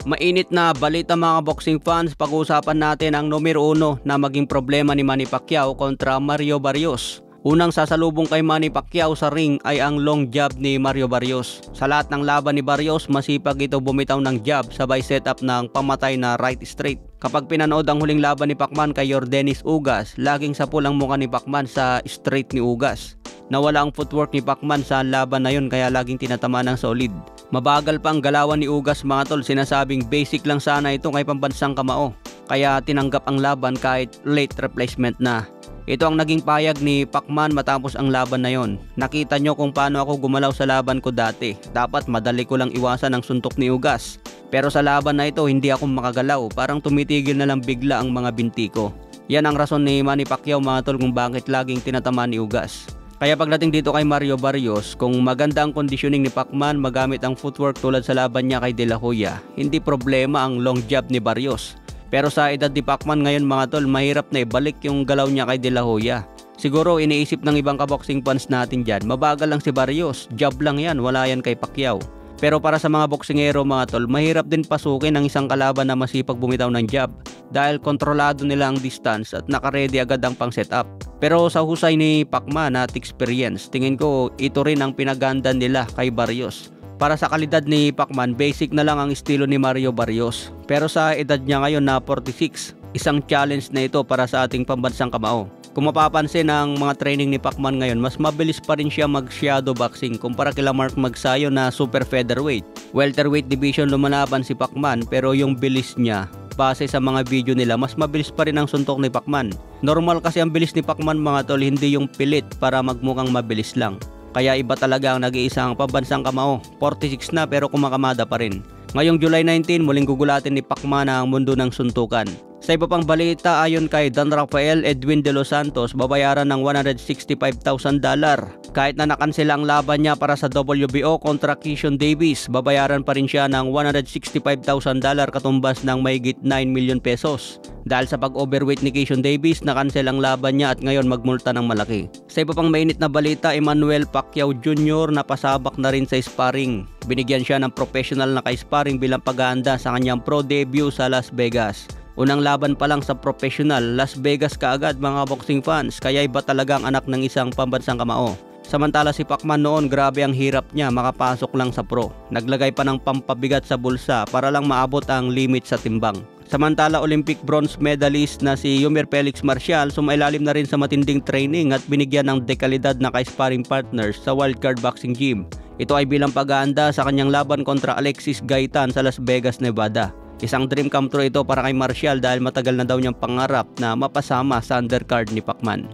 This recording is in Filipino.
Mainit na balita mga boxing fans, pag-uusapan natin ang numero 1 na maging problema ni Manny Pacquiao kontra Mario Barrios. Unang sasalubong kay Manny Pacquiao sa ring ay ang long jab ni Mario Barrios. Sa lahat ng laban ni Barrios, masipag ito bumitaw ng jab sabay setup ng pamatay na right straight. Kapag pinanood ang huling laban ni Pacman kay Yordenis Ugas, laging sapul ang mukha ni Pacman sa straight ni Ugas. Nawala ang footwork ni Pacman sa laban na yun kaya laging tinatamaan ng solid. Mabagal pa ang galawan ni Ugas mga tol, sinasabing basic lang sana ito kay pambansang kamao. Kaya tinanggap ang laban kahit late replacement na. Ito ang naging payag ni Pacman matapos ang laban na yon. Nakita nyo kung paano ako gumalaw sa laban ko dati. Dapat madali ko lang iwasan ang suntok ni Ugas. Pero sa laban na ito hindi ako makagalaw. Parang tumitigil na lang bigla ang mga binti ko. Yan ang rason ni Manny Pacquiao mga tol kung bakit laging tinatamaan ni Ugas. Kaya pagdating dito kay Mario Barrios, kung maganda ang conditioning ni Pacman magamit ang footwork tulad sa laban niya kay De La Hoya, hindi problema ang long jab ni Barrios. Pero sa edad ni Pacman ngayon mga tol, mahirap na ibalik yung galaw niya kay De La Hoya. Siguro iniisip ng ibang kaboxing fans natin dyan, mabagal lang si Barrios, jab lang yan, wala yan kay Pacquiao. Pero para sa mga boksingero mga tol, mahirap din pasukin ang isang kalaban na masipag bumitaw ng jab dahil kontrolado nila ang distance at nakaredy agad ang pang setup. Pero sa husay ni Pacman at experience, tingin ko ito rin ang pinaganda nila kay Barrios. Para sa kalidad ni Pacman, basic na lang ang estilo ni Mario Barrios. Pero sa edad niya ngayon na 46, isang challenge na ito para sa ating pambansang kamao. Kung mapapansin ang mga training ni Pacman ngayon, mas mabilis pa rin siya mag-shadow boxing kumpara kila Mark Magsayo na super featherweight. Welterweight division lumalaban si Pacman pero yung bilis niya, base sa mga video nila, mas mabilis pa rin ang suntok ni Pacman. Normal kasi ang bilis ni Pacman mga tol, hindi yung pilit para magmukhang mabilis lang. Kaya iba talaga ang nag-iisang pambansang kamao. 46 na pero kumakamada pa rin. Ngayong July 19, muling gugulatin ni Pacman ang mundo ng suntukan. Sa iba pang balita, ayon kay Don Rafael Edwin de los Santos, babayaran ng $165,000. Kahit na nakansela ang laban niya para sa WBO kontra Keyshawn Davis, babayaran pa rin siya ng $165,000 katumbas ng mahigit 9 million pesos. Dahil sa pag-overweight ni Keyshawn Davis, nakansel ang laban niya at ngayon magmulta ng malaki. Sa iba pang mainit na balita, Emmanuel Pacquiao Jr. napasabak na rin sa sparring. Binigyan siya ng professional na ka-sparring bilang pag-aanda sa kanyang pro debut sa Las Vegas. Unang laban pa lang sa professional, Las Vegas kaagad mga boxing fans, kaya iba talaga ang anak ng isang pambansang kamao. Samantala si Pacman noon, grabe ang hirap niya makapasok lang sa pro. Naglagay pa ng pampabigat sa bulsa para lang maabot ang limit sa timbang. Samantala Olympic bronze medalist na si Yumir Felix Marcial sumailalim na rin sa matinding training at binigyan ng dekalidad na ka-sparring partners sa Wildcard Boxing Gym. Ito ay bilang pag-aanda sa kanyang laban kontra Alexis Gaitan sa Las Vegas, Nevada. Isang dream come true ito para kay Marcial dahil matagal na daw niyang pangarap na mapasama sa undercard ni Pacman.